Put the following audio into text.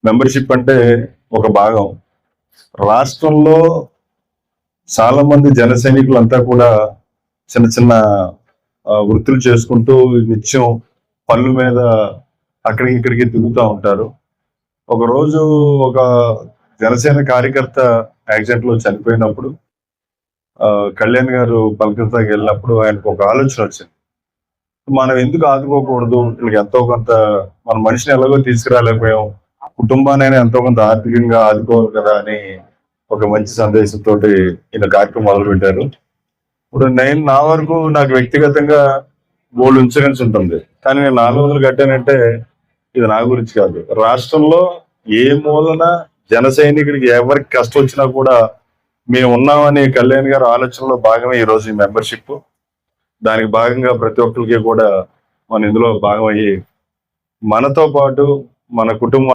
Membership అంటే ఒక భాగం. రాష్ట్రంలో చాలా మంది జన సైనికులంతా కూడా చిన్న చిన్న వృత్తులు చేసుకుంటూ నిత్యం పనుల మీద అక్కడికి ఇక్కడికి తిరుగుతూ ఉంటారు. ఒక రోజు ఒక జనసేన కార్యకర్త యాక్సిడెంట్ లో చనిపోయినప్పుడు కళ్యాణ్ గారు పలకరిస్తాకి వెళ్ళినప్పుడు ఆయనకు ఒక ఆలోచన వచ్చింది. మనం ఎందుకు ఆదుకోకూడదు, వీళ్ళకి ఎంతో కొంత మన మనిషిని ఎలాగో తీసుకురాలేకపోయాం, కుటుంబాన్ని ఎంతో కొంత ఆర్థికంగా ఆదుకోవాలి కదా అని ఒక మంచి సందేశంతో ఈయన కార్యక్రమం మొదలు పెట్టారు. ఇప్పుడు నేను నా వరకు నాకు వ్యక్తిగతంగా గోల్డ్ ఇన్సూరెన్స్ ఉంటుంది, కానీ నేను 400 కట్టానంటే ఇది నా గురించి కాదు. రాష్ట్రంలో ఏ మూలన జన సైనికుడికి ఎవరికి కష్టం వచ్చినా కూడా మేము ఉన్నామని కళ్యాణ్ గారి ఆలోచనలో భాగమే ఈ రోజు ఈ మెంబర్షిప్. దానికి భాగంగా ప్రతి ఒక్కరికి కూడా మన ఇందులో భాగమయ్యి మనతో పాటు మన కుటుంబం